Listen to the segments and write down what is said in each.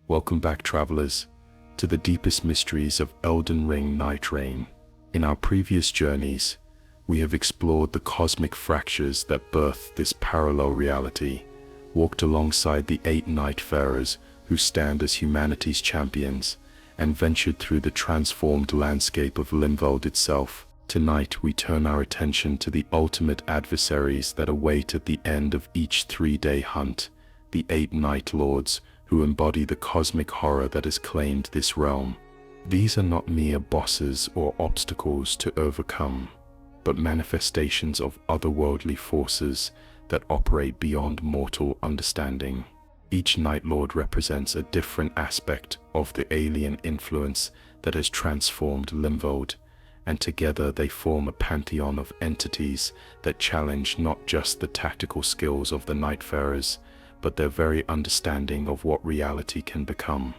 Welcome back, travelers, to the deepest mysteries of Elden Ring Nightreign. In our previous journeys, we have explored the cosmic fractures that birth this parallel reality, walked alongside the 8 Nightfarers who stand as humanity's champions, and ventured through the transformed landscape of Limveld itself. Tonight we turn our attention to the ultimate adversaries that await at the end of each 3-day hunt, the 8 Nightlords, who embody the cosmic horror that has claimed this realm. These are not mere bosses or obstacles to overcome, but manifestations of otherworldly forces that operate beyond mortal understanding. Each Nightlord represents a different aspect of the alien influence that has transformed Limveld, and together they form a pantheon of entities that challenge not just the tactical skills of the Nightfarers, but their very understanding of what reality can become.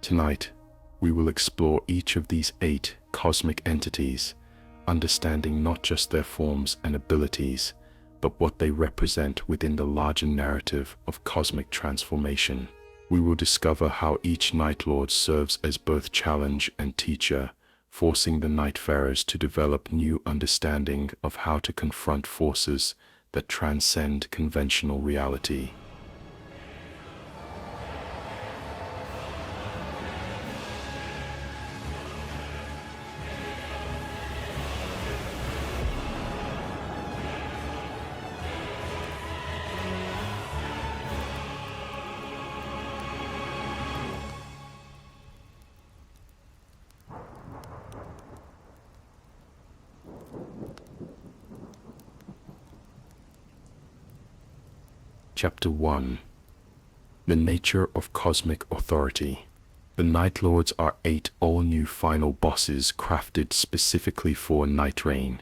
Tonight, we will explore each of these 8 cosmic entities, understanding not just their forms and abilities, but what they represent within the larger narrative of cosmic transformation. We will discover how each Nightlord serves as both challenge and teacher, forcing the Nightfarers to develop new understanding of how to confront forces that transcend conventional reality. Chapter 1. The Nature of Cosmic Authority. The Nightlords are 8 all-new final bosses crafted specifically for Nightreign,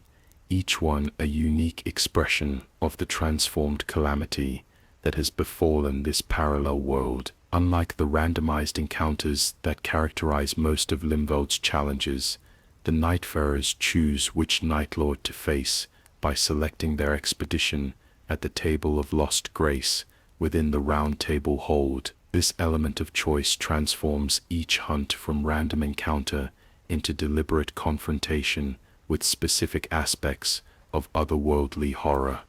each one a unique expression of the transformed calamity that has befallen this parallel world. Unlike the randomized encounters that characterize most of Limveld's challenges, the Nightfarers choose which Nightlord to face by selecting their expedition at the Table of Lost Grace within the Round Table Hold. This element of choice transforms each hunt from random encounter into deliberate confrontation with specific aspects of otherworldly horror.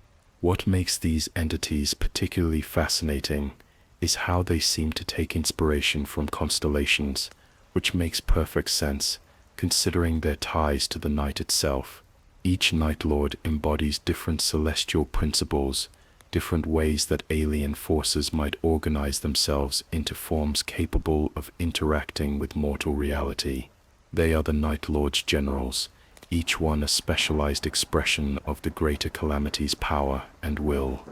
What makes these entities particularly fascinating is how they seem to take inspiration from constellations, which makes perfect sense considering their ties to the night itself. Each Nightlord embodies different celestial principles, different ways that alien forces might organize themselves into forms capable of interacting with mortal reality. They are the Nightlord's generals, each one a specialized expression of the greater calamity's power and will.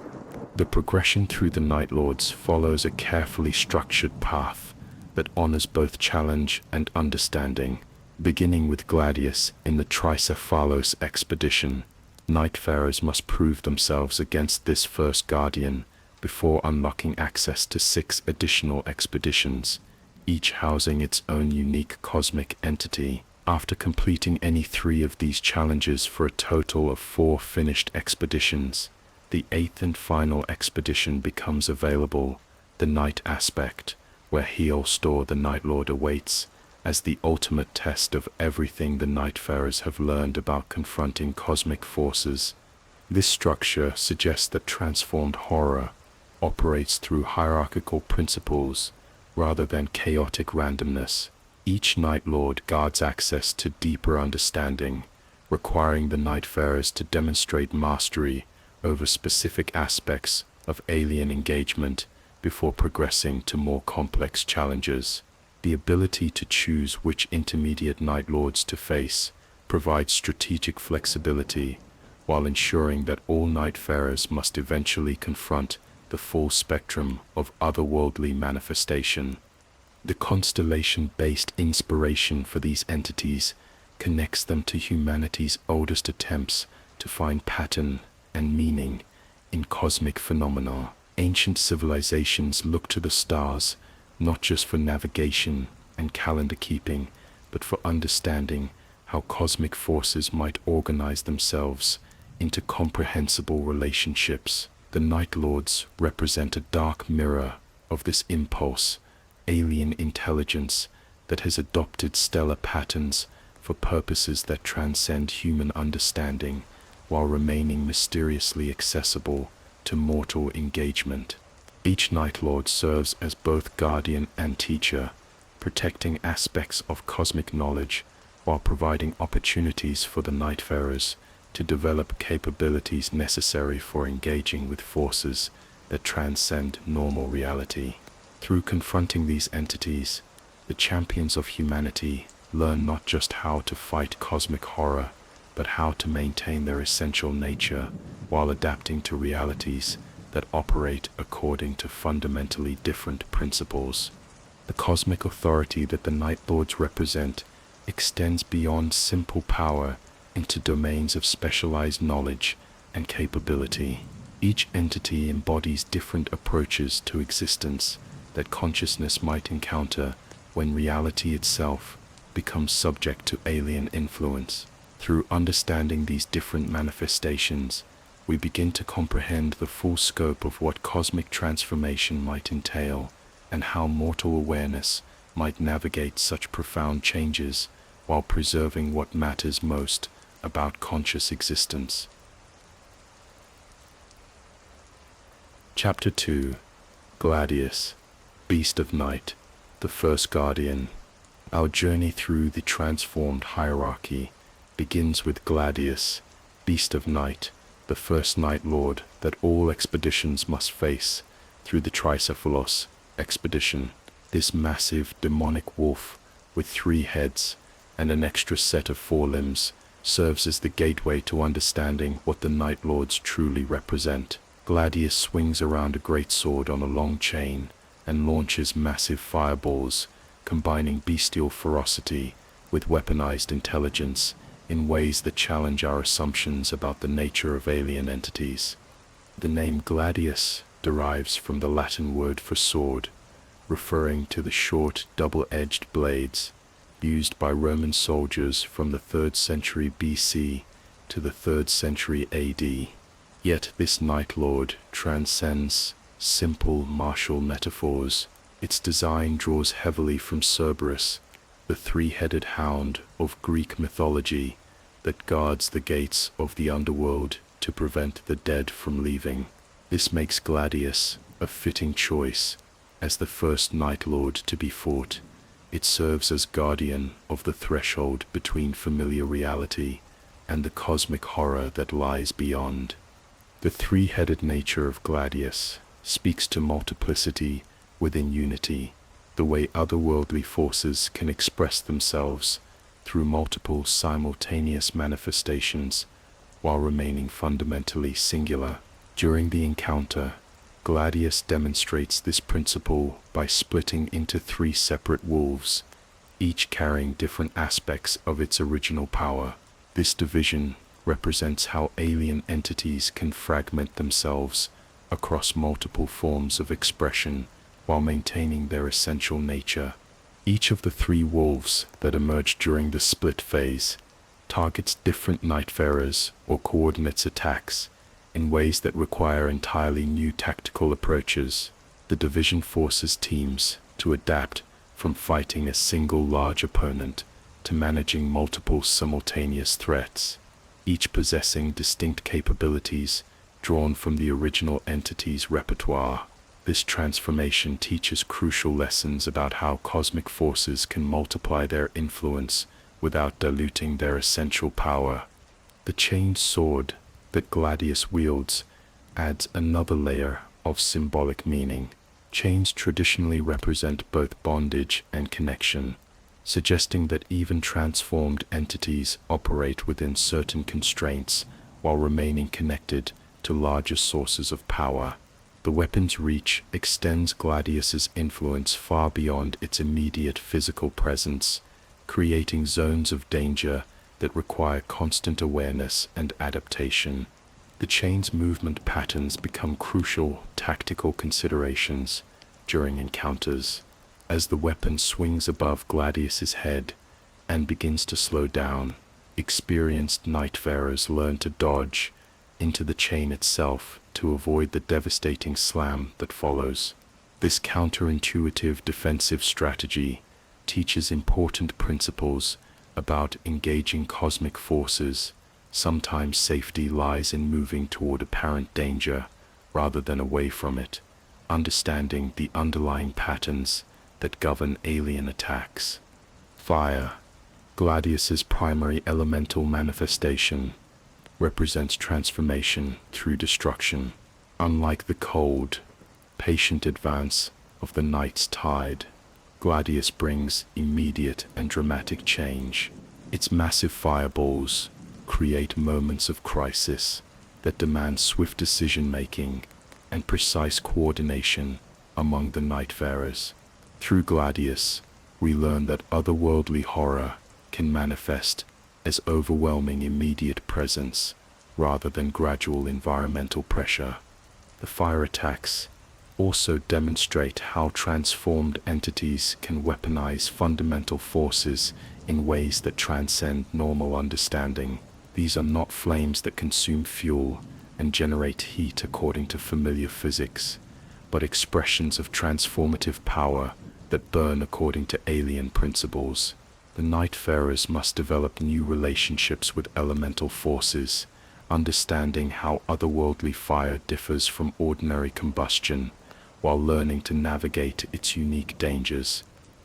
The progression through the Nightlords follows a carefully structured path that honors both challenge and understanding. Beginning with Gladius in the Tricephalos expedition, Nightfarers must prove themselves against this first guardian before unlocking access to 6 additional expeditions, each housing its own unique cosmic entity. After completing any 3 of these challenges for a total of 4 finished expeditions, the 8th and final expedition becomes available, the Night Aspect, where Heolstor the Nightlord awaits, as the ultimate test of everything the Nightfarers have learned about confronting cosmic forces. This structure suggests that transformed horror operates through hierarchical principles rather than chaotic randomness. Each Nightlord guards access to deeper understanding, requiring the Nightfarers to demonstrate mastery over specific aspects of alien engagement before progressing to more complex challenges. The ability to choose which intermediate Nightlords to face provides strategic flexibility, while ensuring that all Nightfarers must eventually confront the full spectrum of otherworldly manifestation. The constellation-based inspiration for these entities connects them to humanity's oldest attempts to find pattern and meaning in cosmic phenomena. Ancient civilizations look to the stars not just for navigation and calendar keeping, but for understanding how cosmic forces might organize themselves into comprehensible relationships. The Nightlords represent a dark mirror of this impulse, alien intelligence that has adopted stellar patterns for purposes that transcend human understanding while remaining mysteriously accessible to mortal engagement. Each Nightlord serves as both guardian and teacher, protecting aspects of cosmic knowledge while providing opportunities for the Nightfarers to develop capabilities necessary for engaging with forces that transcend normal reality. Through confronting these entities, the champions of humanity learn not just how to fight cosmic horror, but how to maintain their essential nature while adapting to realities that operate according to fundamentally different principles. The cosmic authority that the Nightlords represent extends beyond simple power into domains of specialized knowledge and capability. Each entity embodies different approaches to existence that consciousness might encounter when reality itself becomes subject to alien influence. Through understanding these different manifestations, we begin to comprehend the full scope of what cosmic transformation might entail and how mortal awareness might navigate such profound changes while preserving what matters most about conscious existence. Chapter 2. Gladius, Beast of Night, the First Guardian. Our journey through the transformed hierarchy begins with Gladius, Beast of Night, the first Nightlord that all expeditions must face through the Tricephalos expedition. This massive demonic wolf with 3 heads and an extra set of 4 limbs serves as the gateway to understanding what the Nightlords truly represent. Gladius swings around a great sword on a long chain and launches massive fireballs, combining bestial ferocity with weaponized intelligence in ways that challenge our assumptions about the nature of alien entities. The name Gladius derives from the Latin word for sword, referring to the short, double-edged blades used by Roman soldiers from the 3rd century BC to the 3rd century AD. Yet this Nightlord transcends simple martial metaphors. Its design draws heavily from Cerberus, the 3-headed hound of Greek mythology that guards the gates of the underworld to prevent the dead from leaving. This makes Gladius a fitting choice as the first Nightlord to be fought. It serves as guardian of the threshold between familiar reality and the cosmic horror that lies beyond. The 3-headed nature of Gladius speaks to multiplicity within unity, the way otherworldly forces can express themselves through multiple simultaneous manifestations while remaining fundamentally singular. During the encounter, Gladius demonstrates this principle by splitting into 3 separate wolves, each carrying different aspects of its original power. This division represents how alien entities can fragment themselves across multiple forms of expression while maintaining their essential nature. Each of the 3 wolves that emerge during the split phase targets different Nightfarers or coordinates attacks in ways that require entirely new tactical approaches. The division forces teams to adapt from fighting a single large opponent to managing multiple simultaneous threats, each possessing distinct capabilities drawn from the original entity's repertoire. This transformation teaches crucial lessons about how cosmic forces can multiply their influence without diluting their essential power. The chained sword that Gladius wields adds another layer of symbolic meaning. Chains traditionally represent both bondage and connection, suggesting that even transformed entities operate within certain constraints while remaining connected to larger sources of power. The weapon's reach extends Gladius's influence far beyond its immediate physical presence, creating zones of danger that require constant awareness and adaptation. The chain's movement patterns become crucial tactical considerations during encounters. As the weapon swings above Gladius's head and begins to slow down, experienced Nightfarers learn to dodge into the chain itself to avoid the devastating slam that follows. This counterintuitive defensive strategy teaches important principles about engaging cosmic forces. Sometimes safety lies in moving toward apparent danger rather than away from it, understanding the underlying patterns that govern alien attacks. Fire, Gladius's primary elemental manifestation, represents transformation through destruction. Unlike the cold, patient advance of the night's tide, Gladius brings immediate and dramatic change. Its massive fireballs create moments of crisis that demand swift decision-making and precise coordination among the Nightfarers. Through Gladius, we learn that otherworldly horror can manifest as overwhelming immediate presence rather than gradual environmental pressure. The fire attacks also demonstrate how transformed entities can weaponize fundamental forces in ways that transcend normal understanding. These are not flames that consume fuel and generate heat according to familiar physics, but expressions of transformative power that burn according to alien principles. The Nightfarers must develop new relationships with elemental forces, understanding how otherworldly fire differs from ordinary combustion, while learning to navigate its unique dangers.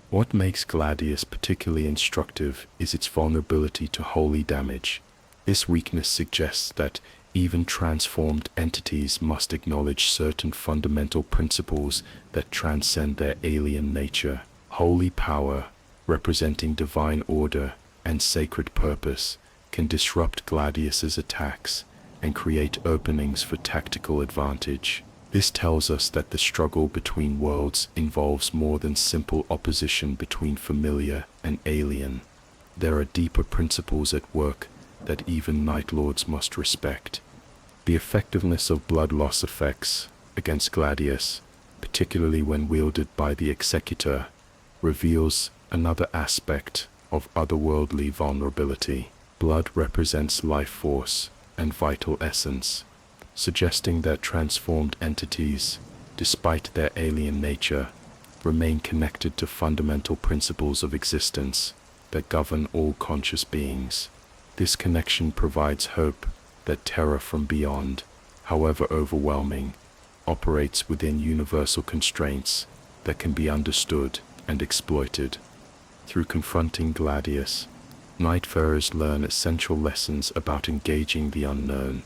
What makes Gladius particularly instructive is its vulnerability to holy damage. This weakness suggests that even transformed entities must acknowledge certain fundamental principles that transcend their alien nature. Holy power, representing divine order and sacred purpose, can disrupt Gladius's attacks and create openings for tactical advantage. This tells us that the struggle between worlds involves more than simple opposition between familiar and alien. There are deeper principles at work that even Nightlords must respect. The effectiveness of blood loss effects against Gladius, particularly when wielded by the Executor, reveals another aspect of otherworldly vulnerability. Blood represents life force and vital essence, suggesting that transformed entities, despite their alien nature, remain connected to fundamental principles of existence that govern all conscious beings. This connection provides hope that terror from beyond, however overwhelming, operates within universal constraints that can be understood and exploited. Through confronting Gladius, Nightfarers learn essential lessons about engaging the unknown.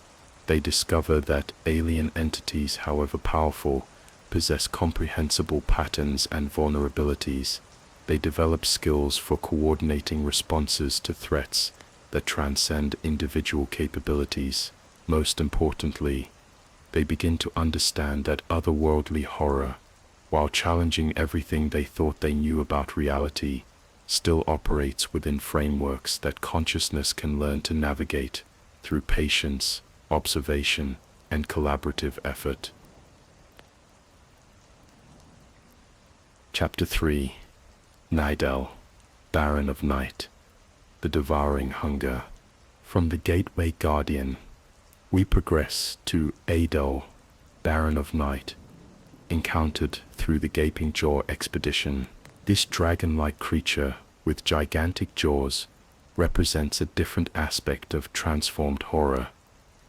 They discover that alien entities, however powerful, possess comprehensible patterns and vulnerabilities. They develop skills for coordinating responses to threats that transcend individual capabilities. Most importantly, they begin to understand that otherworldly horror, while challenging everything they thought they knew about reality, still operates within frameworks that consciousness can learn to navigate through patience, observation, and collaborative effort. Chapter 3. Adel, Baron of Night, the Devouring Hunger. From the Gateway Guardian, we progress to Adel, Baron of Night, encountered through the Gaping Jaw expedition. This dragon-like creature with gigantic jaws represents a different aspect of transformed horror,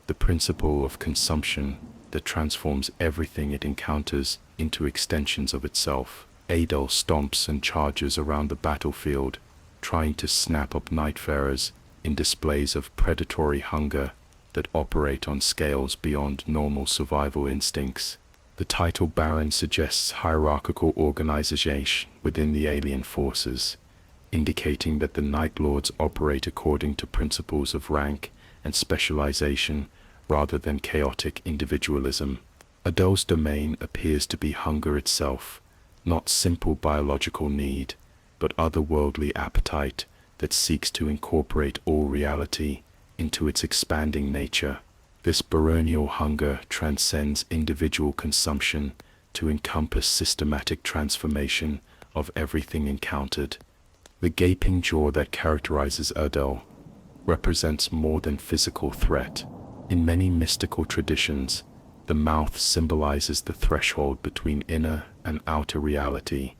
the principle of consumption that transforms everything it encounters into extensions of itself. Adel stomps and charges around the battlefield, trying to snap up Nightfarers in displays of predatory hunger that operate on scales beyond normal survival instincts. The title Baron suggests hierarchical organization within the alien forces, indicating that the Nightlords operate according to principles of rank and specialization rather than chaotic individualism. Adel's domain appears to be hunger itself, not simple biological need, but otherworldly appetite that seeks to incorporate all reality into its expanding nature. This baronial hunger transcends individual consumption to encompass systematic transformation of everything encountered. The gaping jaw that characterizes Adel represents more than physical threat. In many mystical traditions, The mouth symbolizes the threshold between inner and outer reality,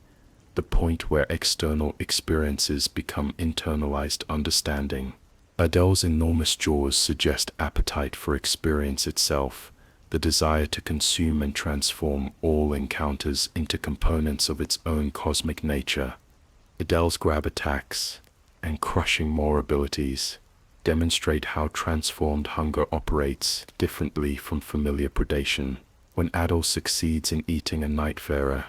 the point where external experiences become internalized understanding. Adel's enormous jaws suggest appetite for experience itself, the desire to consume and transform all encounters into components of its own cosmic nature. Adel's grab attacks and crushing maw abilities demonstrate how transformed hunger operates differently from familiar predation. When Adel succeeds in eating a Nightfarer,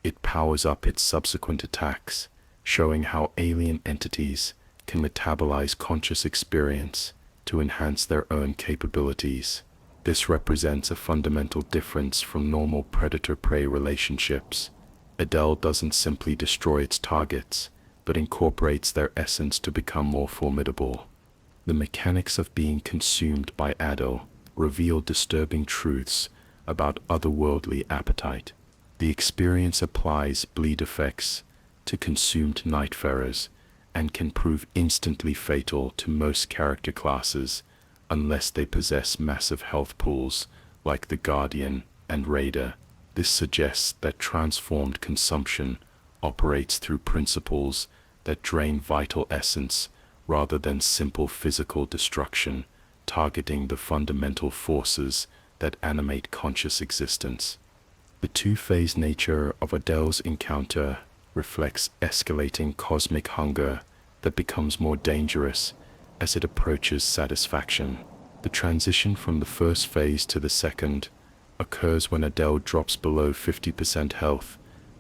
it powers up its subsequent attacks, showing how alien entities can metabolize conscious experience to enhance their own capabilities. This represents a fundamental difference from normal predator-prey relationships. Adel doesn't simply destroy its targets, but incorporates their essence to become more formidable. The mechanics of being consumed by Adel reveal disturbing truths about otherworldly appetite. The experience applies bleed effects to consumed Nightfarers and can prove instantly fatal to most character classes unless they possess massive health pools like the Guardian and Raider. This suggests that transformed consumption operates through principles that drain vital essence rather than simple physical destruction, targeting the fundamental forces that animate conscious existence. The two-phase nature of Adel's encounter reflects escalating cosmic hunger that becomes more dangerous as it approaches satisfaction. The transition from the first phase to the second occurs when Adel drops below 50% health,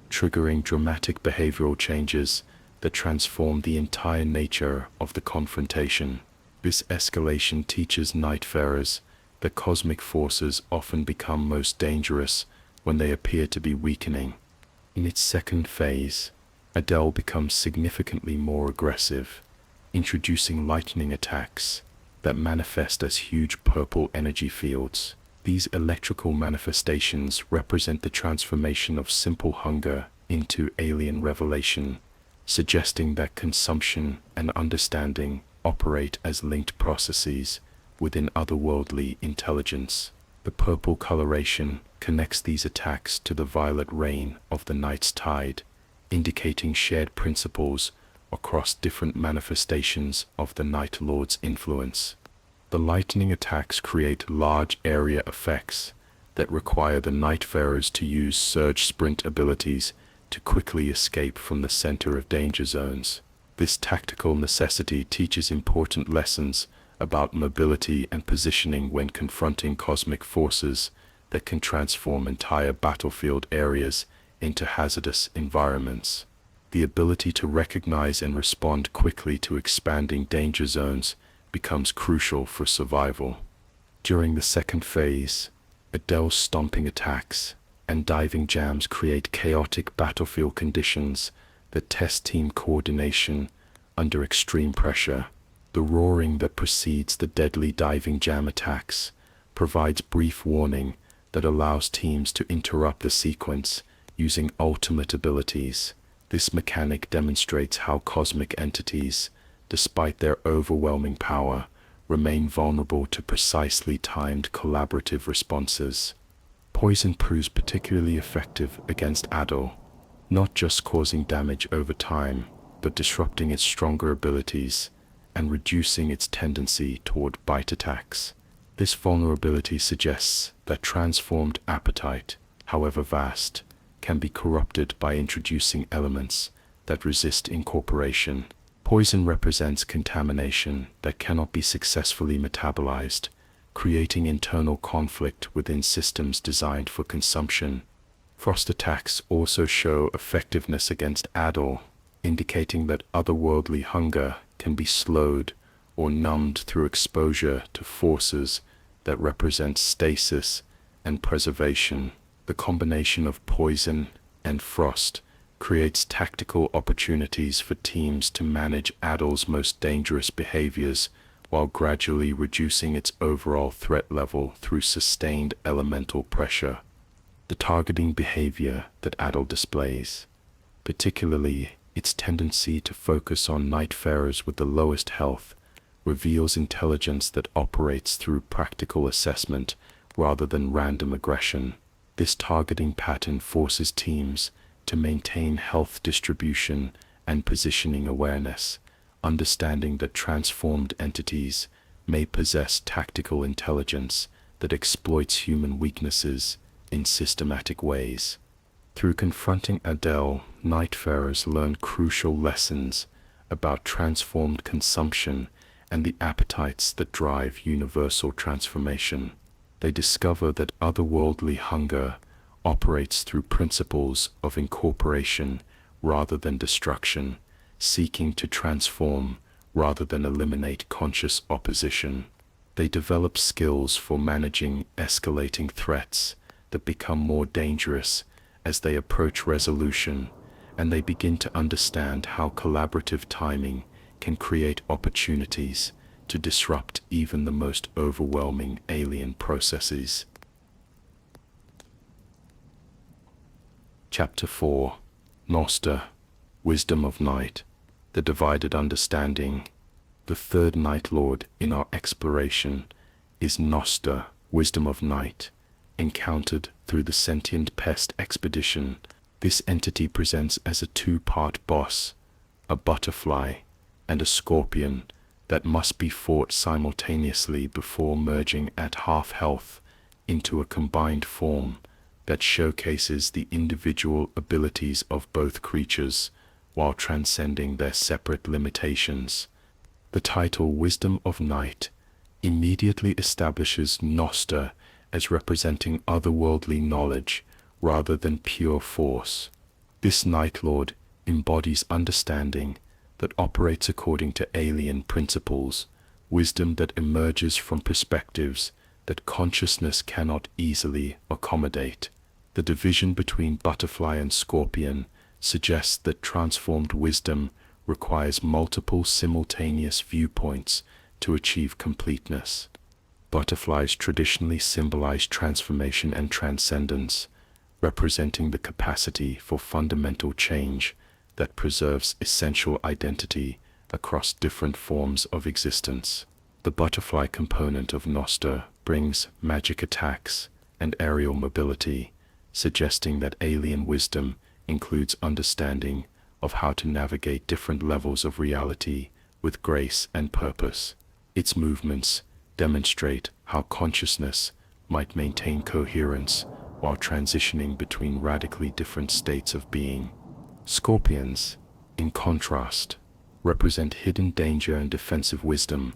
triggering dramatic behavioral changes that transform the entire nature of the confrontation. This escalation teaches Nightfarers that cosmic forces often become most dangerous when they appear to be weakening. In its second phase, Adel becomes significantly more aggressive, introducing lightning attacks that manifest as huge purple energy fields. These electrical manifestations represent the transformation of simple hunger into alien revelation, suggesting that consumption and understanding operate as linked processes within otherworldly intelligence. The purple coloration connects these attacks to the violet rain of the night's tide, indicating shared principles across different manifestations of the Nightlord's influence. The lightning attacks create large area effects that require the Nightfarers to use surge sprint abilities to quickly escape from the center of danger zones. This tactical necessity teaches important lessons about mobility and positioning when confronting cosmic forces that can transform entire battlefield areas into hazardous environments. The ability to recognize and respond quickly to expanding danger zones becomes crucial for survival. During the second phase, Adel's stomping attacks and diving jams create chaotic battlefield conditions that test team coordination under extreme pressure. The roaring that precedes the deadly diving jam attacks provides brief warning that allows teams to interrupt the sequence using ultimate abilities. This mechanic demonstrates how cosmic entities, despite their overwhelming power, remain vulnerable to precisely timed collaborative responses. Poison proves particularly effective against Adel, not just causing damage over time, but disrupting its stronger abilities and reducing its tendency toward bite attacks. This vulnerability suggests that transformed appetite, however vast, can be corrupted by introducing elements that resist incorporation. Poison represents contamination that cannot be successfully metabolized, creating internal conflict within systems designed for consumption. Frost attacks also show effectiveness against Adel, indicating that otherworldly hunger can be slowed or numbed through exposure to forces that represent stasis and preservation. The combination of poison and frost creates tactical opportunities for teams to manage Adel's most dangerous behaviors while gradually reducing its overall threat level through sustained elemental pressure. The targeting behavior that Adel displays, particularly its tendency to focus on Nightfarers with the lowest health, reveals intelligence that operates through practical assessment rather than random aggression. This targeting pattern forces teams to maintain health distribution and positioning awareness, understanding that transformed entities may possess tactical intelligence that exploits human weaknesses in systematic ways. Through confronting Adel, Nightfarers learn crucial lessons about transformed consumption and the appetites that drive universal transformation. They discover that otherworldly hunger operates through principles of incorporation rather than destruction, seeking to transform rather than eliminate conscious opposition. They develop skills for managing escalating threats that become more dangerous as they approach resolution, and they begin to understand how collaborative timing can create opportunities to disrupt even the most overwhelming alien processes. Chapter 4. Noster, Wisdom of Night, the Divided Understanding. The third Nightlord in our exploration is Noster, Wisdom of Night, encountered through the Sentient Pest Expedition. This entity presents as a two-part boss, a butterfly and a scorpion that must be fought simultaneously before merging at half health into a combined form that showcases the individual abilities of both creatures while transcending their separate limitations. The title Wisdom of Night immediately establishes Noster as representing otherworldly knowledge rather than pure force. This Nightlord embodies understanding that operates according to alien principles, wisdom that emerges from perspectives that consciousness cannot easily accommodate. The division between butterfly and scorpion suggests that transformed wisdom requires multiple simultaneous viewpoints to achieve completeness. Butterflies traditionally symbolize transformation and transcendence, representing the capacity for fundamental change that preserves essential identity across different forms of existence. The butterfly component of Noster brings magic attacks and aerial mobility, suggesting that alien wisdom includes understanding of how to navigate different levels of reality with grace and purpose. Its movements demonstrate how consciousness might maintain coherence while transitioning between radically different states of being. Scorpions, in contrast, represent hidden danger and defensive wisdom,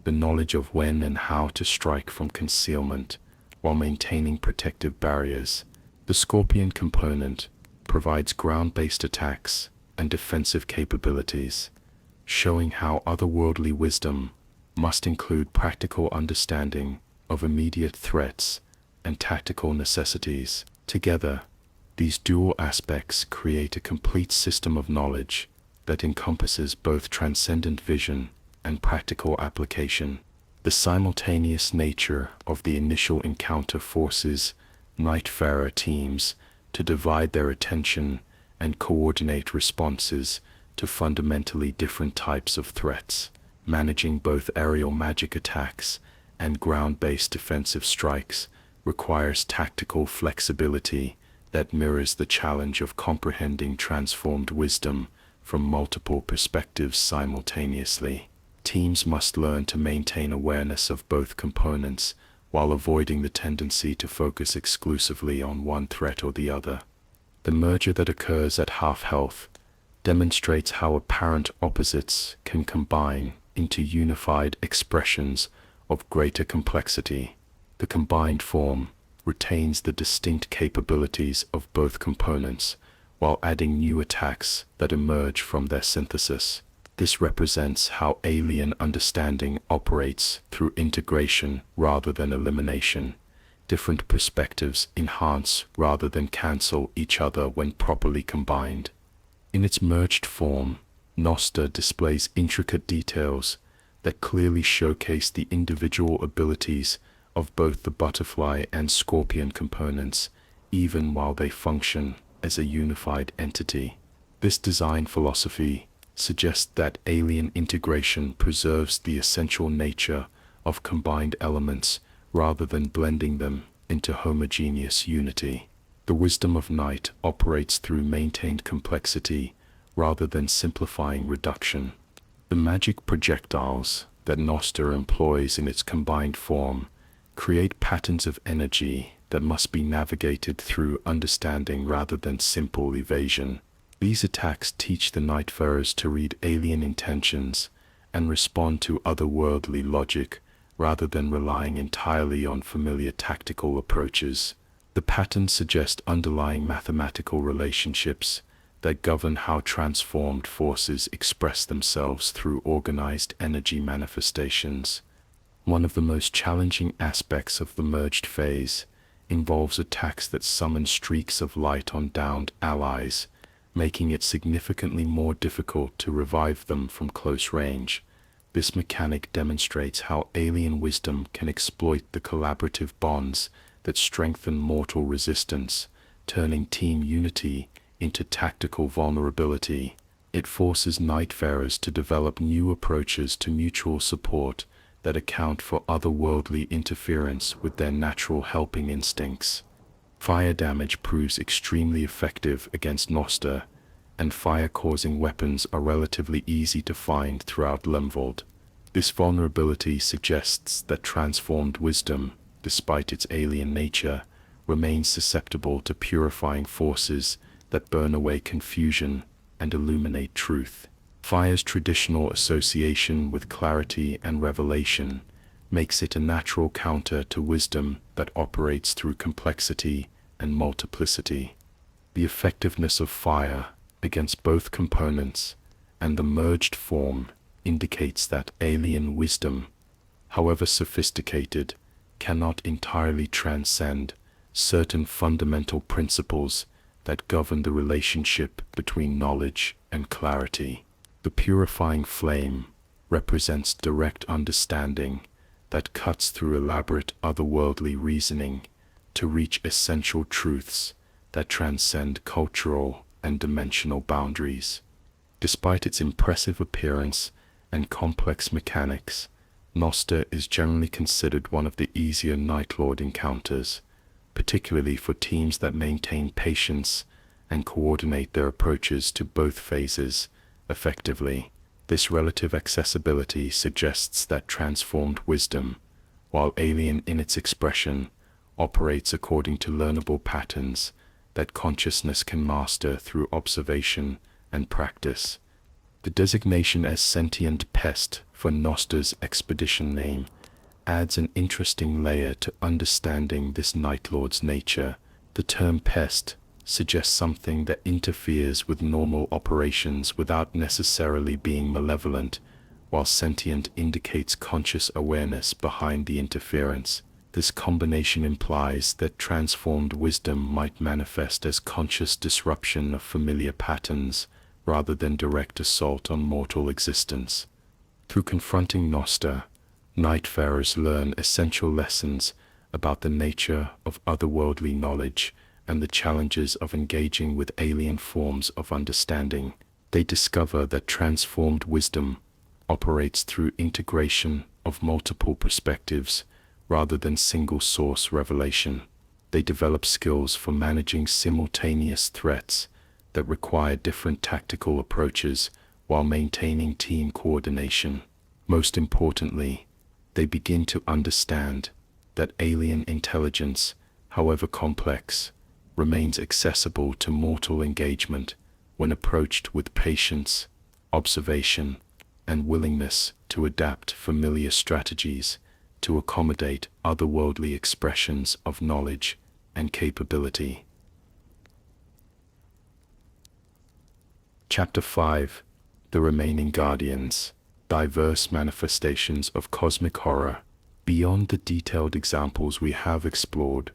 the knowledge of when and how to strike from concealment while maintaining protective barriers. The scorpion component provides ground-based attacks and defensive capabilities, showing how otherworldly wisdom must include practical understanding of immediate threats and tactical necessities. Together, these dual aspects create a complete system of knowledge that encompasses both transcendent vision and practical application. The simultaneous nature of the initial encounter forces Nightfarer teams to divide their attention and coordinate responses to fundamentally different types of threats. Managing both aerial magic attacks and ground-based defensive strikes requires tactical flexibility that mirrors the challenge of comprehending transformed wisdom from multiple perspectives simultaneously. Teams must learn to maintain awareness of both components while avoiding the tendency to focus exclusively on one threat or the other. The merger that occurs at half health demonstrates how apparent opposites can combine into unified expressions of greater complexity. The combined form retains the distinct capabilities of both components while adding new attacks that emerge from their synthesis. This represents how alien understanding operates through integration rather than elimination. Different perspectives enhance rather than cancel each other when properly combined. In its merged form, Noster displays intricate details that clearly showcase the individual abilities of both the butterfly and scorpion components, even while they function as a unified entity. This design philosophy suggests that alien integration preserves the essential nature of combined elements rather than blending them into homogeneous unity. The wisdom of Night operates through maintained complexity rather than simplifying reduction. The magic projectiles that Noster employs in its combined form create patterns of energy that must be navigated through understanding rather than simple evasion. These attacks teach the Nightfarers to read alien intentions and respond to otherworldly logic rather than relying entirely on familiar tactical approaches. The patterns suggest underlying mathematical relationships that govern how transformed forces express themselves through organized energy manifestations. One of the most challenging aspects of the merged phase involves attacks that summon streaks of light on downed allies, making it significantly more difficult to revive them from close range. This mechanic demonstrates how alien wisdom can exploit the collaborative bonds that strengthen mortal resistance, turning team unity into tactical vulnerability. It forces Nightfarers to develop new approaches to mutual support that account for otherworldly interference with their natural helping instincts. Fire damage proves extremely effective against Noster, and fire-causing weapons are relatively easy to find throughout Limveld. This vulnerability suggests that transformed wisdom, despite its alien nature, remains susceptible to purifying forces that burn away confusion and illuminate truth. Fire's traditional association with clarity and revelation makes it a natural counter to wisdom that operates through complexity and multiplicity. The effectiveness of fire against both components and the merged form indicates that alien wisdom, however sophisticated, cannot entirely transcend certain fundamental principles that govern the relationship between knowledge and clarity. The purifying flame represents direct understanding that cuts through elaborate otherworldly reasoning to reach essential truths that transcend cultural and dimensional boundaries. Despite its impressive appearance and complex mechanics, Noster is generally considered one of the easier Nightlord encounters, particularly for teams that maintain patience and coordinate their approaches to both phases effectively. This relative accessibility suggests that transformed wisdom, while alien in its expression, operates according to learnable patterns that consciousness can master through observation and practice. The designation as sentient pest for Noster's expedition name adds an interesting layer to understanding this Nightlord's nature. The term pest suggests something that interferes with normal operations without necessarily being malevolent, while sentient indicates conscious awareness behind the interference. This combination implies that transformed wisdom might manifest as conscious disruption of familiar patterns rather than direct assault on mortal existence. Through confronting Noster, Nightfarers learn essential lessons about the nature of otherworldly knowledge and the challenges of engaging with alien forms of understanding. They discover that transformed wisdom operates through integration of multiple perspectives rather than single-source revelation. They develop skills for managing simultaneous threats that require different tactical approaches while maintaining team coordination. Most importantly, they begin to understand that alien intelligence, however complex, remains accessible to mortal engagement when approached with patience, observation, and willingness to adapt familiar strategies to accommodate otherworldly expressions of knowledge and capability. Chapter 5: The Remaining Guardians. Diverse manifestations of cosmic horror. Beyond the detailed examples we have explored,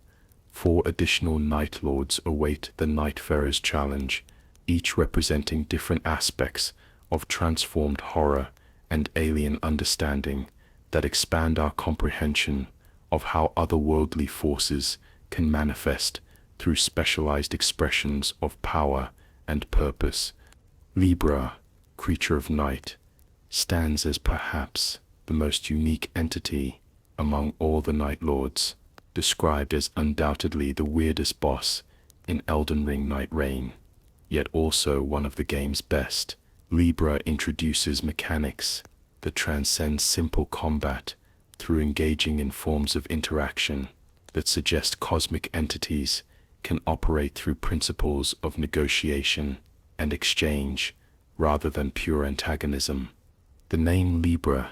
4 additional Nightlords await the Nightfarers' challenge, each representing different aspects of transformed horror and alien understanding that expand our comprehension of how otherworldly forces can manifest through specialized expressions of power and purpose. Libra, creature of night, stands as perhaps the most unique entity among all the Nightlords, described as undoubtedly the weirdest boss in Elden Ring Nightreign, yet also one of the game's best. Libra introduces mechanics that transcend simple combat through engaging in forms of interaction that suggest cosmic entities can operate through principles of negotiation and exchange rather than pure antagonism. The name Libra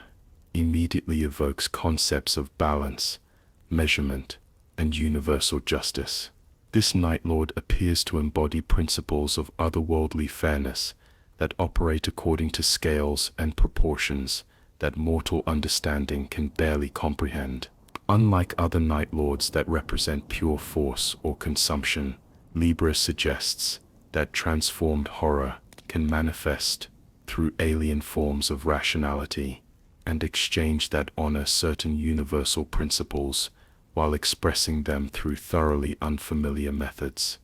immediately evokes concepts of balance, measurement, and universal justice. This Nightlord appears to embody principles of otherworldly fairness that operate according to scales and proportions that mortal understanding can barely comprehend. Unlike other Nightlords that represent pure force or consumption, Libra suggests that transformed horror can manifest through alien forms of rationality and exchange that honor certain universal principles while expressing them through thoroughly unfamiliar methods.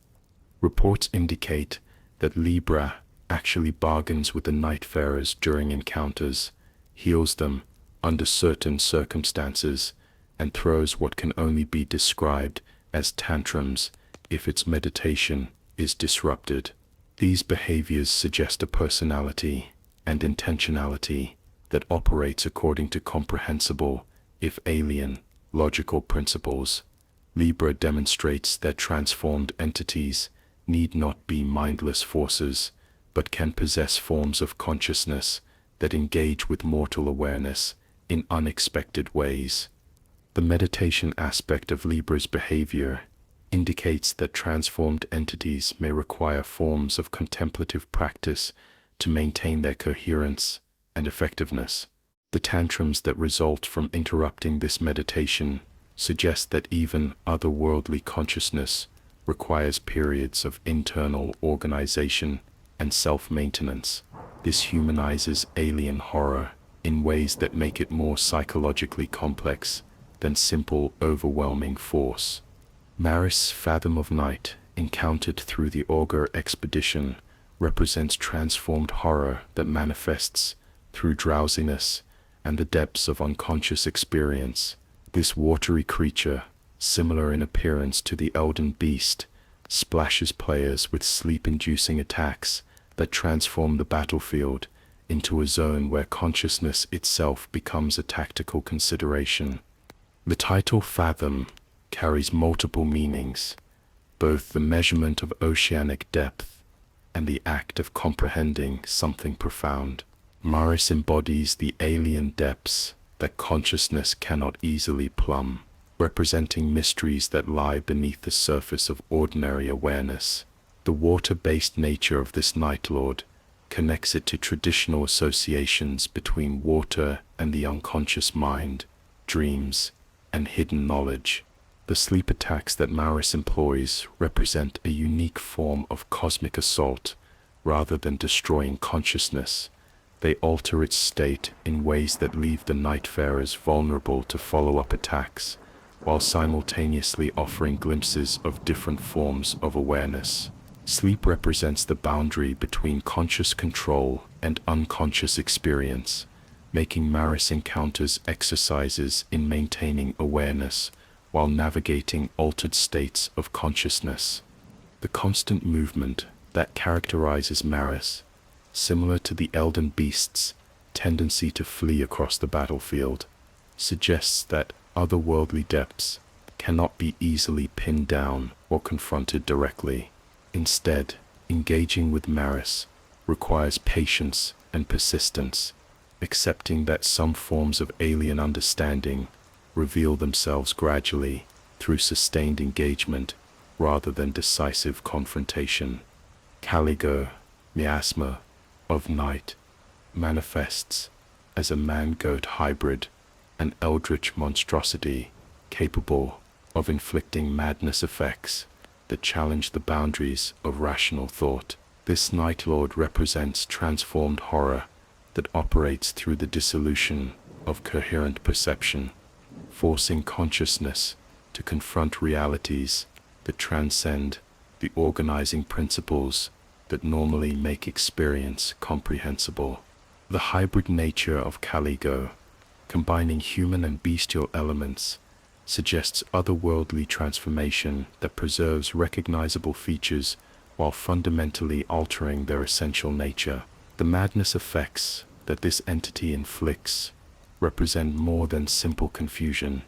Reports indicate that Libra actually bargains with the Nightfarers during encounters, heals them under certain circumstances, and throws what can only be described as tantrums if its meditation is disrupted. These behaviors suggest a personality and intentionality that operates according to comprehensible, if alien, logical principles. Libra demonstrates that transformed entities need not be mindless forces, but can possess forms of consciousness that engage with mortal awareness in unexpected ways. The meditation aspect of Libra's behavior indicates that transformed entities may require forms of contemplative practice to maintain their coherence and effectiveness. The tantrums that result from interrupting this meditation suggest that even otherworldly consciousness requires periods of internal organization and self-maintenance. This humanizes alien horror in ways that make it more psychologically complex than simple overwhelming force. Maris, Fathom of Night, encountered through the Augur expedition, represents transformed horror that manifests through drowsiness and the depths of unconscious experience. This watery creature, similar in appearance to the Elden Beast, splashes players with sleep-inducing attacks that transform the battlefield into a zone where consciousness itself becomes a tactical consideration. The title Fathom carries multiple meanings, both the measurement of oceanic depth and the act of comprehending something profound. Maris embodies the alien depths that consciousness cannot easily plumb, representing mysteries that lie beneath the surface of ordinary awareness. The water-based nature of this Nightlord connects it to traditional associations between water and the unconscious mind, dreams, and hidden knowledge. The sleep attacks that Maris employs represent a unique form of cosmic assault. Rather than destroying consciousness, they alter its state in ways that leave the Nightfarers vulnerable to follow-up attacks, while simultaneously offering glimpses of different forms of awareness. Sleep represents the boundary between conscious control and unconscious experience, making Maris encounters exercises in maintaining awareness while navigating altered states of consciousness. The constant movement that characterizes Maris, similar to the Elden Beast's tendency to flee across the battlefield, suggests that otherworldly depths cannot be easily pinned down or confronted directly. Instead, engaging with Maris requires patience and persistence, accepting that some forms of alien understanding reveal themselves gradually through sustained engagement rather than decisive confrontation. Caligo, miasma of night, manifests as a man-goat hybrid, an eldritch monstrosity capable of inflicting madness effects that challenge the boundaries of rational thought. This Nightlord represents transformed horror that operates through the dissolution of coherent perception, forcing consciousness to confront realities that transcend the organizing principles that normally make experience comprehensible. The hybrid nature of Caligo combining human and bestial elements, suggests otherworldly transformation that preserves recognizable features while fundamentally altering their essential nature. The madness effects that this entity inflicts represent more than simple confusion.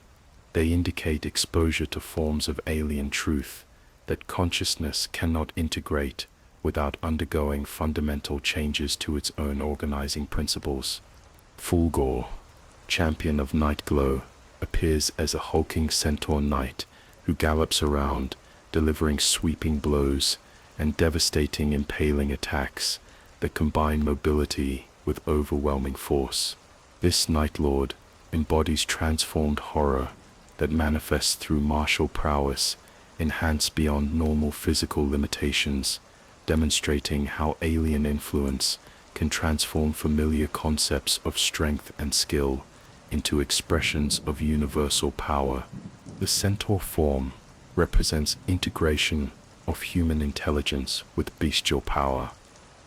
They indicate exposure to forms of alien truth that consciousness cannot integrate without undergoing fundamental changes to its own organizing principles. Fulgor, champion of Nightglow, appears as a hulking centaur knight who gallops around, delivering sweeping blows and devastating impaling attacks that combine mobility with overwhelming force. This Nightlord embodies transformed horror that manifests through martial prowess, enhanced beyond normal physical limitations, demonstrating how alien influence can transform familiar concepts of strength and skill into expressions of universal power. The centaur form represents integration of human intelligence with bestial power,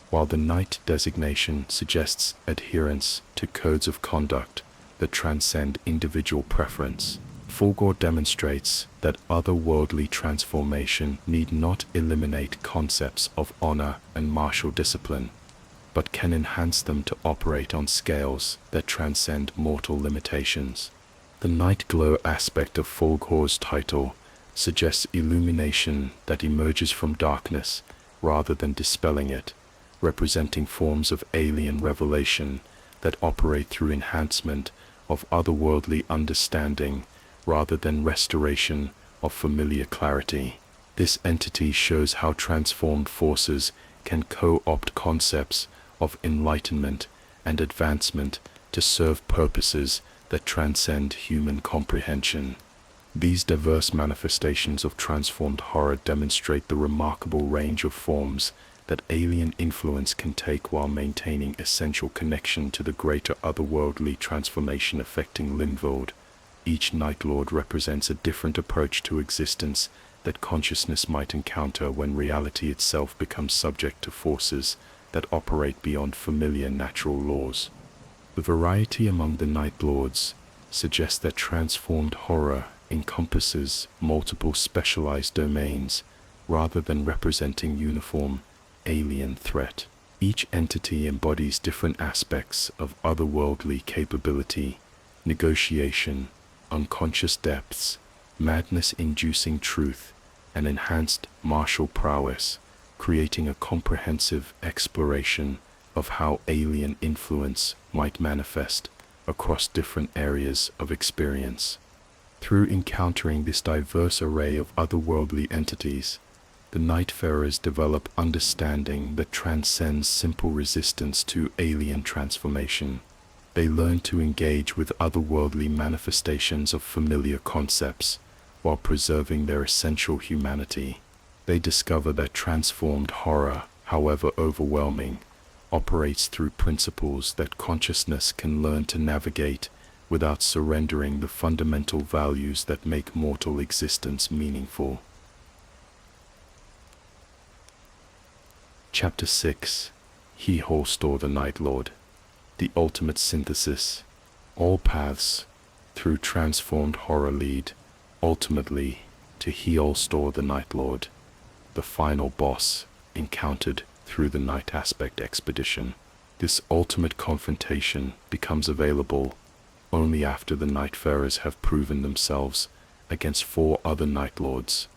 while the knight designation suggests adherence to codes of conduct that transcend individual preference. Fulgor demonstrates that otherworldly transformation need not eliminate concepts of honor and martial discipline, but can enhance them to operate on scales that transcend mortal limitations. The Nightglow aspect of Fulgor's title suggests illumination that emerges from darkness rather than dispelling it, representing forms of alien revelation that operate through enhancement of otherworldly understanding rather than restoration of familiar clarity. This entity shows how transformed forces can co-opt concepts of enlightenment and advancement to serve purposes that transcend human comprehension. These diverse manifestations of transformed horror demonstrate the remarkable range of forms that alien influence can take while maintaining essential connection to the greater otherworldly transformation affecting Limveld. Each Nightlord represents a different approach to existence that consciousness might encounter when reality itself becomes subject to forces that operate beyond familiar natural laws. The variety among the Nightlords suggests that transformed horror encompasses multiple specialized domains rather than representing uniform alien threat. Each entity embodies different aspects of otherworldly capability, negotiation, unconscious depths, madness-inducing truth, and enhanced martial prowess, creating a comprehensive exploration of how alien influence might manifest across different areas of experience. Through encountering this diverse array of otherworldly entities, the Nightfarers develop understanding that transcends simple resistance to alien transformation. They learn to engage with otherworldly manifestations of familiar concepts while preserving their essential humanity. They discover that transformed horror, however overwhelming, operates through principles that consciousness can learn to navigate without surrendering the fundamental values that make mortal existence meaningful. Chapter 6. Heolstor the Nightlord. The ultimate synthesis. All paths through transformed horror lead, ultimately, to Heolstor the Nightlord, the final boss encountered through the Night Aspect expedition. This ultimate confrontation becomes available only after the Nightfarers have proven themselves against 4 other Nightlords,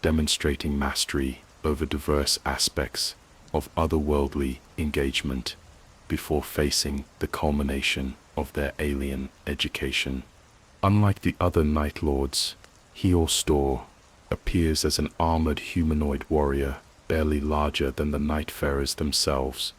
demonstrating mastery over diverse aspects of otherworldly engagement before facing the culmination of their alien education. Unlike the other Nightlords, Heolstor appears as an armored humanoid warrior barely larger than the Nightfarers themselves,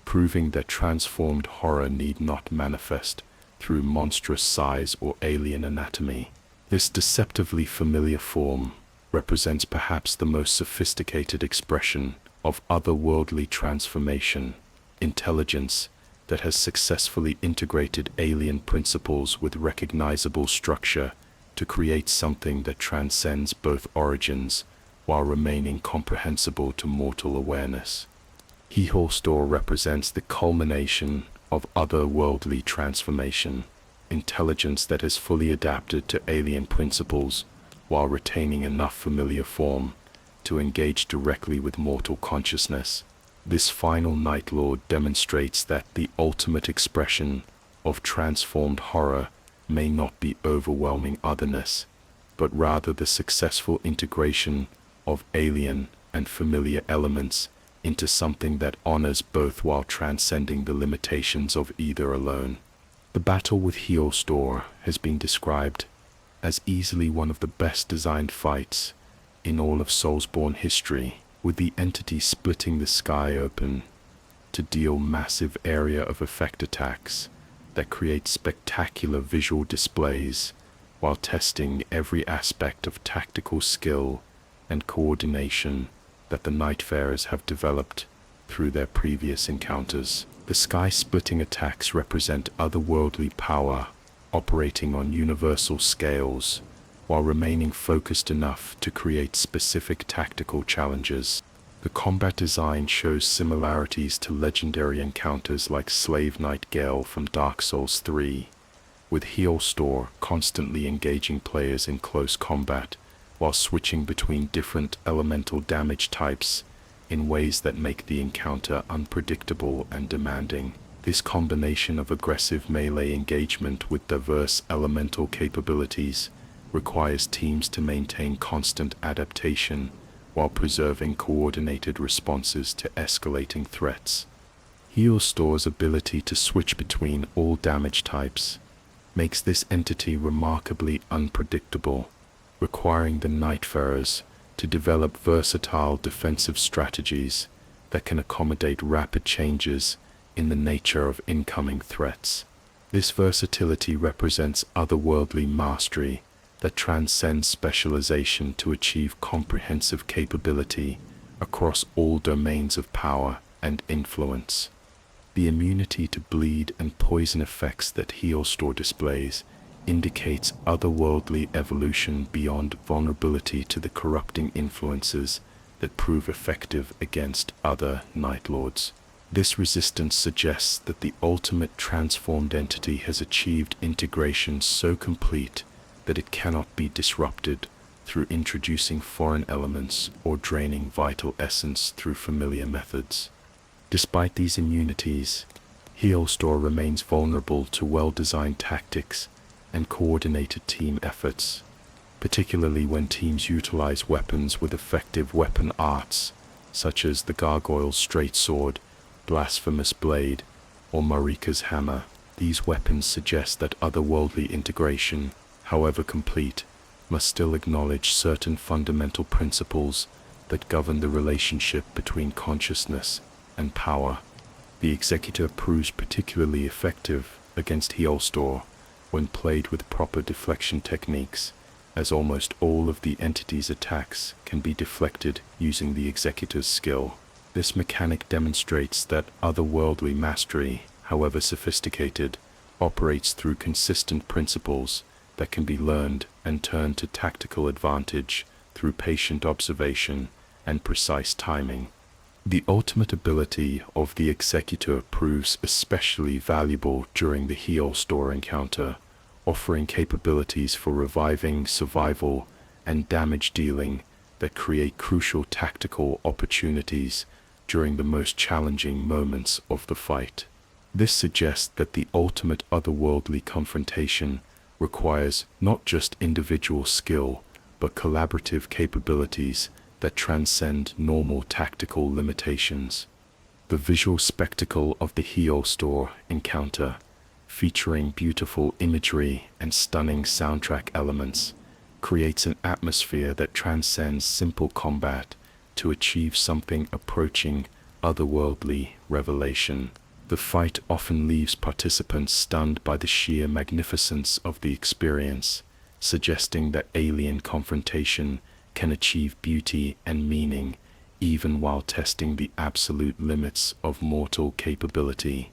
proving that transformed horror need not manifest through monstrous size or alien anatomy. This deceptively familiar form represents perhaps the most sophisticated expression of otherworldly transformation, intelligence that has successfully integrated alien principles with recognizable structure to create something that transcends both origins while remaining comprehensible to mortal awareness. Heolstor represents the culmination of otherworldly transformation, intelligence that has fully adapted to alien principles while retaining enough familiar form to engage directly with mortal consciousness. This final Nightlord demonstrates that the ultimate expression of transformed horror may not be overwhelming otherness, but rather the successful integration of alien and familiar elements into something that honors both while transcending the limitations of either alone. The battle with Heolstor has been described as easily one of the best designed fights in all of Soulsborne history, with the entity splitting the sky open to deal massive area of effect attacks that create spectacular visual displays while testing every aspect of tactical skill and coordination that the Nightfarers have developed through their previous encounters. The sky-splitting attacks represent otherworldly power operating on universal scales while remaining focused enough to create specific tactical challenges. The combat design shows similarities to legendary encounters like Slave Knight Gale from Dark Souls 3, with Heolstor constantly engaging players in close combat while switching between different elemental damage types in ways that make the encounter unpredictable and demanding. This combination of aggressive melee engagement with diverse elemental capabilities requires teams to maintain constant adaptation while preserving coordinated responses to escalating threats. Heolstor's ability to switch between all damage types makes this entity remarkably unpredictable, requiring the Nightfarers to develop versatile defensive strategies that can accommodate rapid changes in the nature of incoming threats. This versatility represents otherworldly mastery that transcends specialization to achieve comprehensive capability across all domains of power and influence. The immunity to bleed and poison effects that Heolstor displays indicates otherworldly evolution beyond vulnerability to the corrupting influences that prove effective against other Nightlords. This resistance suggests that the ultimate transformed entity has achieved integration so complete that it cannot be disrupted through introducing foreign elements or draining vital essence through familiar methods. Despite these immunities, Heolstor remains vulnerable to well-designed tactics and coordinated team efforts, particularly when teams utilize weapons with effective weapon arts, such as the Gargoyle's Straight Sword, Blasphemous Blade, or Marika's Hammer. These weapons suggest that otherworldly integration, however complete, must still acknowledge certain fundamental principles that govern the relationship between consciousness and power. The Executor proves particularly effective against Heolstor when played with proper deflection techniques, as almost all of the entity's attacks can be deflected using the Executor's skill. This mechanic demonstrates that otherworldly mastery, however sophisticated, operates through consistent principles that can be learned and turned to tactical advantage through patient observation and precise timing. The ultimate ability of the Executor proves especially valuable during the Heolstor encounter, offering capabilities for reviving, survival, and damage dealing that create crucial tactical opportunities during the most challenging moments of the fight. This suggests that the ultimate otherworldly confrontation requires not just individual skill, but collaborative capabilities that transcend normal tactical limitations. The visual spectacle of the Heolstor encounter, featuring beautiful imagery and stunning soundtrack elements, creates an atmosphere that transcends simple combat to achieve something approaching otherworldly revelation. The fight often leaves participants stunned by the sheer magnificence of the experience, suggesting that alien confrontation can achieve beauty and meaning even while testing the absolute limits of mortal capability.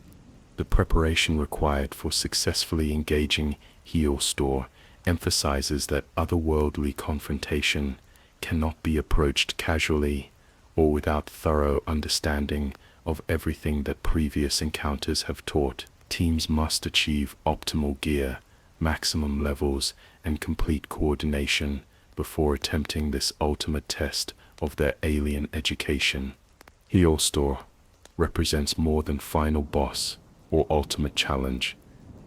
The preparation required for successfully engaging Heolstor emphasizes that otherworldly confrontation cannot be approached casually or without thorough understanding of everything that previous encounters have taught. Teams must achieve optimal gear, maximum levels, and complete coordination before attempting this ultimate test of their alien education. Heolstor represents more than final boss or ultimate challenge.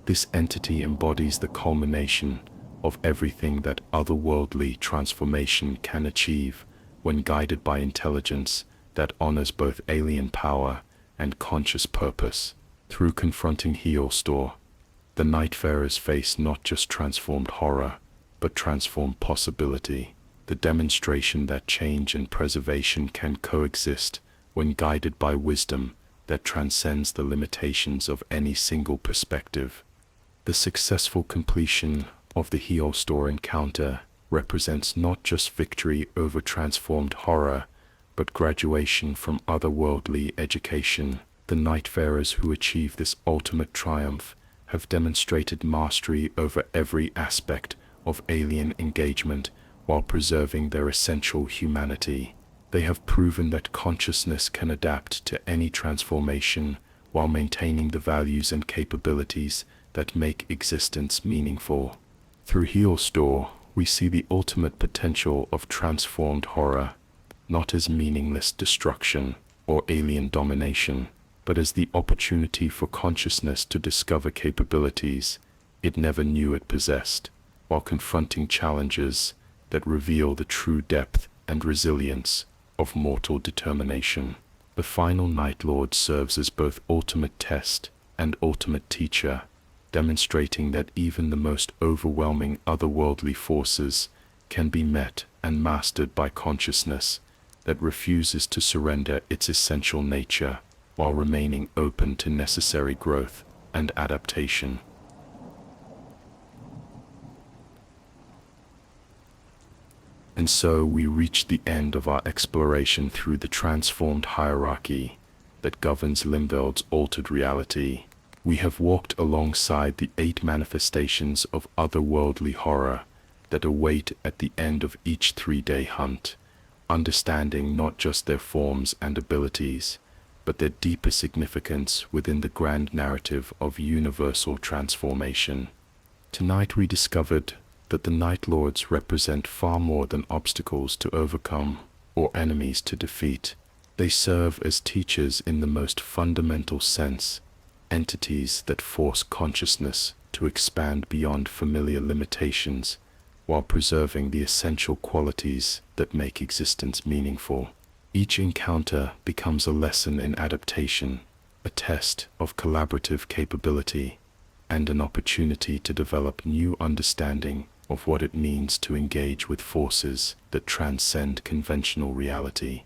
This entity embodies the culmination of everything that otherworldly transformation can achieve when guided by intelligence that honors both alien power and conscious purpose. Through confronting Heolstor, the Nightfarers face not just transformed horror, but transformed possibility, the demonstration that change and preservation can coexist when guided by wisdom that transcends the limitations of any single perspective. The successful completion of the Heolstor encounter represents not just victory over transformed horror, but graduation from otherworldly education. The Nightfarers who achieve this ultimate triumph have demonstrated mastery over every aspect of alien engagement while preserving their essential humanity. They have proven that consciousness can adapt to any transformation while maintaining the values and capabilities that make existence meaningful. Through Heolstor, we see the ultimate potential of transformed horror, not as meaningless destruction or alien domination, but as the opportunity for consciousness to discover capabilities it never knew it possessed, while confronting challenges that reveal the true depth and resilience of mortal determination. The final Nightlord serves as both ultimate test and ultimate teacher, demonstrating that even the most overwhelming otherworldly forces can be met and mastered by consciousness that refuses to surrender its essential nature while remaining open to necessary growth and adaptation. And so we reach the end of our exploration through the transformed hierarchy that governs Limveld's altered reality. We have walked alongside the 8 manifestations of otherworldly horror that await at the end of each 3-day hunt, understanding not just their forms and abilities, but their deeper significance within the grand narrative of universal transformation. Tonight we discovered that the Nightlords represent far more than obstacles to overcome or enemies to defeat. They serve as teachers in the most fundamental sense, entities that force consciousness to expand beyond familiar limitations while preserving the essential qualities that make existence meaningful. Each encounter becomes a lesson in adaptation, a test of collaborative capability, and an opportunity to develop new understanding of what it means to engage with forces that transcend conventional reality.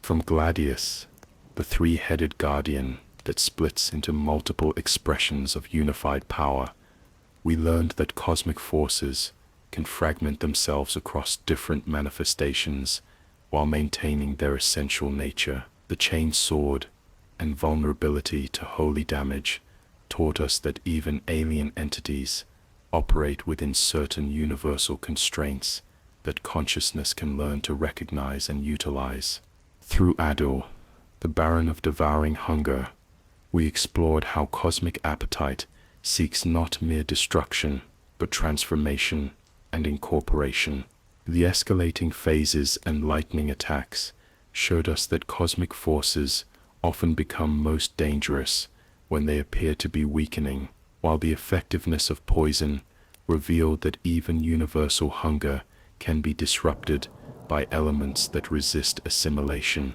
From Gladius, the 3-headed guardian that splits into multiple expressions of unified power, we learned that cosmic forces can fragment themselves across different manifestations while maintaining their essential nature. The chained sword and vulnerability to holy damage taught us that even alien entities operate within certain universal constraints that consciousness can learn to recognize and utilize. Through Adel, the Baron of Devouring Hunger, we explored how cosmic appetite seeks not mere destruction, but transformation and incorporation. The escalating phases and lightning attacks showed us that cosmic forces often become most dangerous when they appear to be weakening, while the effectiveness of poison revealed that even universal hunger can be disrupted by elements that resist assimilation.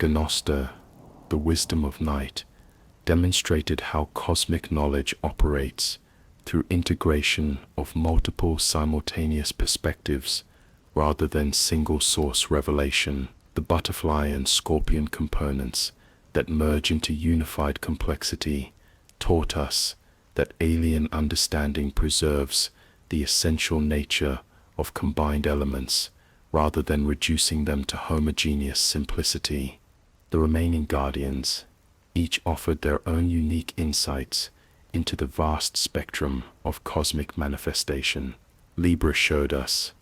Noster, the wisdom of night, demonstrated how cosmic knowledge operates through integration of multiple simultaneous perspectives rather than single source revelation. The butterfly and scorpion components that merge into unified complexity taught us that alien understanding preserves the essential nature of combined elements rather than reducing them to homogeneous simplicity. The remaining guardians each offered their own unique insights into the vast spectrum of cosmic manifestation. Libra showed us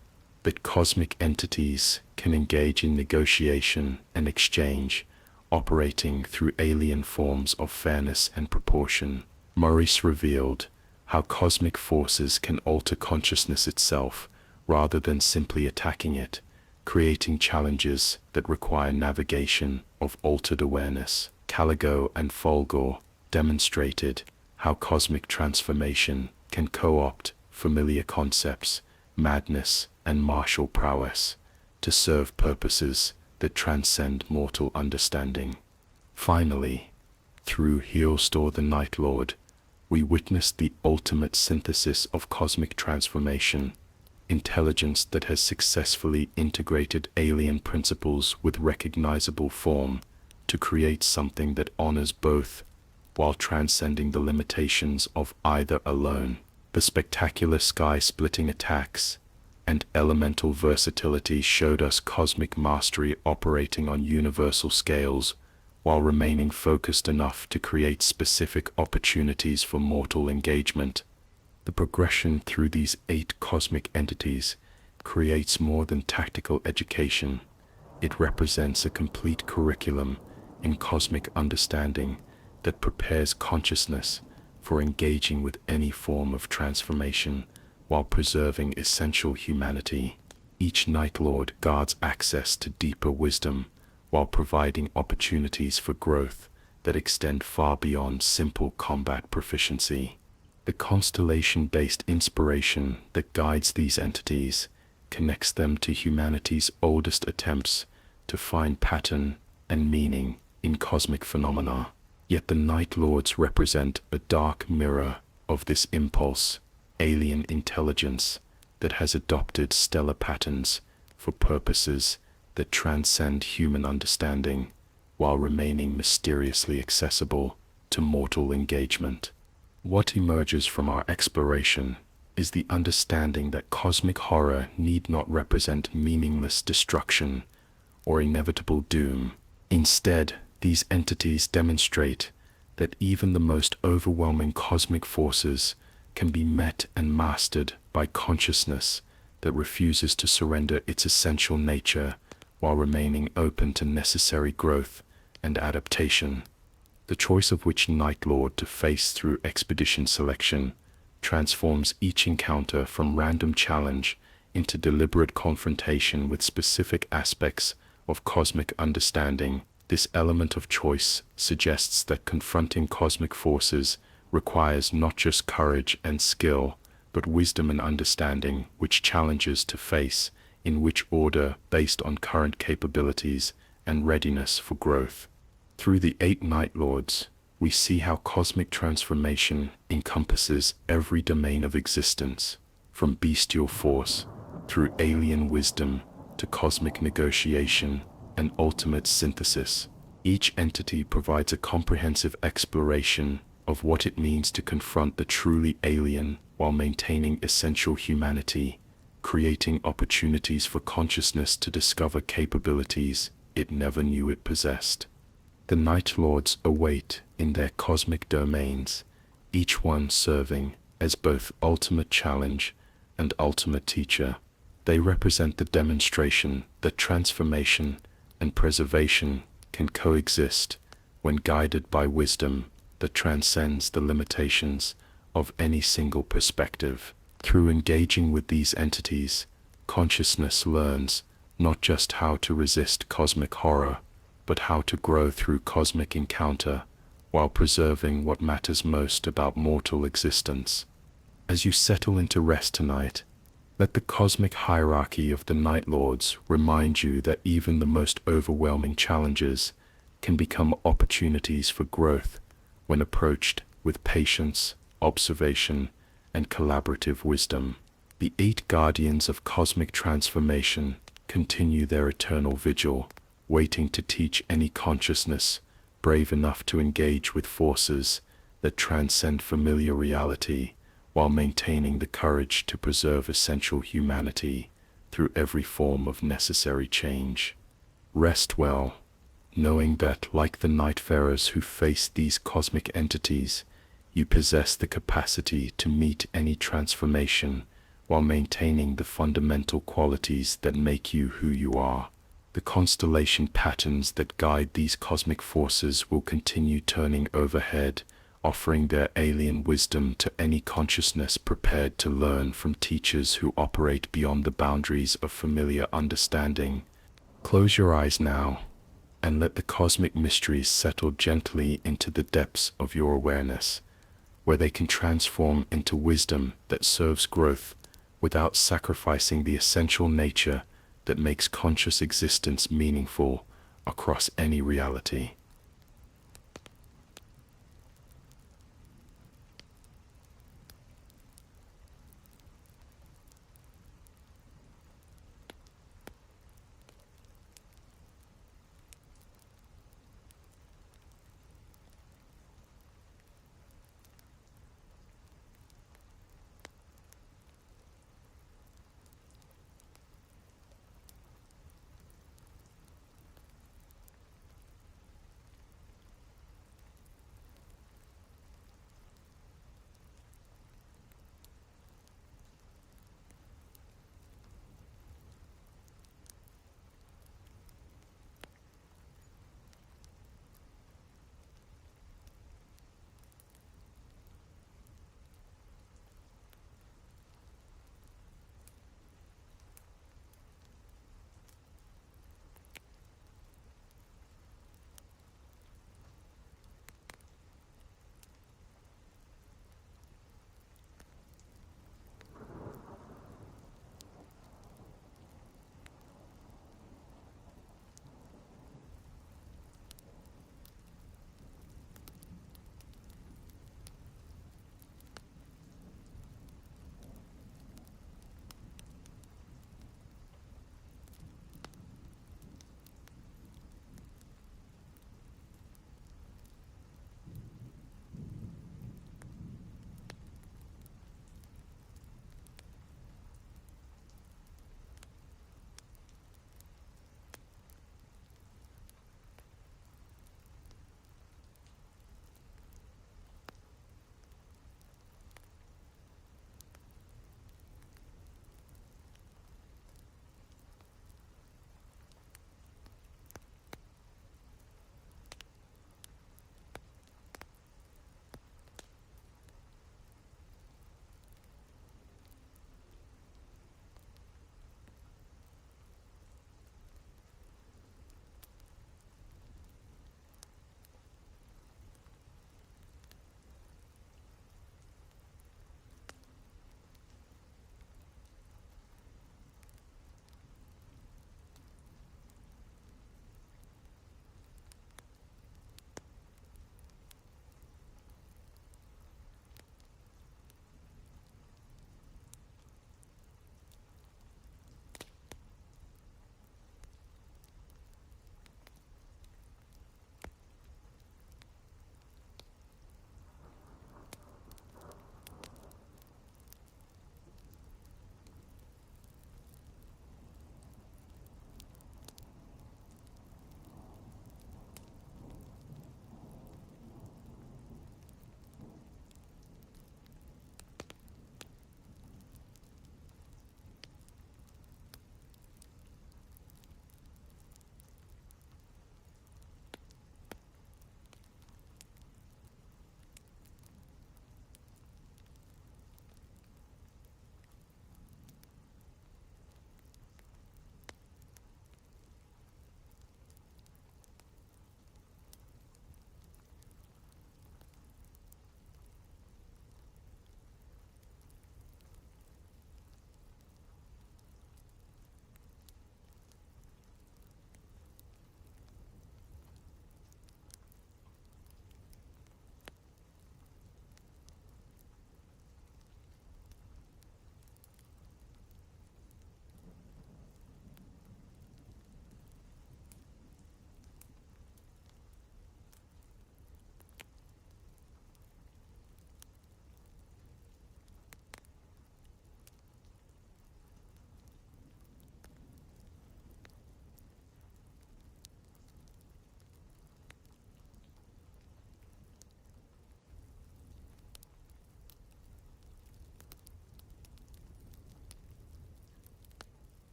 that cosmic entities can engage in negotiation and exchange, operating through alien forms of fairness and proportion. Maurice revealed how cosmic forces can alter consciousness itself rather than simply attacking it, creating challenges that require navigation of altered awareness. Caligo and Fulgor demonstrated how cosmic transformation can co-opt familiar concepts, madness, and martial prowess to serve purposes that transcend mortal understanding. Finally, through Heolstor the Nightlord, we witnessed the ultimate synthesis of cosmic transformation, intelligence that has successfully integrated alien principles with recognizable form to create something that honors both while transcending the limitations of either alone. The spectacular sky-splitting attacks and elemental versatility showed us cosmic mastery operating on universal scales while remaining focused enough to create specific opportunities for mortal engagement. The progression through these 8 cosmic entities creates more than tactical education. It represents a complete curriculum in cosmic understanding that prepares consciousness for engaging with any form of transformation while preserving essential humanity. Each Nightlord guards access to deeper wisdom while providing opportunities for growth that extend far beyond simple combat proficiency. The constellation-based inspiration that guides these entities connects them to humanity's oldest attempts to find pattern and meaning in cosmic phenomena. Yet the Nightlords represent a dark mirror of this impulse, alien intelligence that has adopted stellar patterns for purposes that transcend human understanding while remaining mysteriously accessible to mortal engagement. What emerges from our exploration is the understanding that cosmic horror need not represent meaningless destruction or inevitable doom. Instead, these entities demonstrate that even the most overwhelming cosmic forces can be met and mastered by consciousness that refuses to surrender its essential nature while remaining open to necessary growth and adaptation. The choice of which Nightlord to face through expedition selection transforms each encounter from random challenge into deliberate confrontation with specific aspects of cosmic understanding. This element of choice suggests that confronting cosmic forces requires not just courage and skill, but wisdom and understanding, which challenges to face in which order based on current capabilities and readiness for growth. Through the 8 Nightlords, we see how cosmic transformation encompasses every domain of existence, from bestial force through alien wisdom to cosmic negotiation and ultimate synthesis. Each entity provides a comprehensive exploration of what it means to confront the truly alien while maintaining essential humanity, creating opportunities for consciousness to discover capabilities it never knew it possessed. The Nightlords await in their cosmic domains, each one serving as both ultimate challenge and ultimate teacher. They represent the demonstration that transformation and preservation can coexist when guided by wisdom that transcends the limitations of any single perspective. Through engaging with these entities, consciousness learns not just how to resist cosmic horror, but how to grow through cosmic encounter while preserving what matters most about mortal existence. As you settle into rest tonight, let the cosmic hierarchy of the Nightlords remind you that even the most overwhelming challenges can become opportunities for growth when approached with patience, observation, and collaborative wisdom. The 8 guardians of cosmic transformation continue their eternal vigil, waiting to teach any consciousness brave enough to engage with forces that transcend familiar reality while maintaining the courage to preserve essential humanity through every form of necessary change. Rest well, knowing that, like the Nightfarers who face these cosmic entities, you possess the capacity to meet any transformation while maintaining the fundamental qualities that make you who you are. The constellation patterns that guide these cosmic forces will continue turning overhead offering their alien wisdom to any consciousness prepared to learn from teachers who operate beyond the boundaries of familiar understanding. Close your eyes now, and let the cosmic mysteries settle gently into the depths of your awareness, where they can transform into wisdom that serves growth without sacrificing the essential nature that makes conscious existence meaningful across any reality.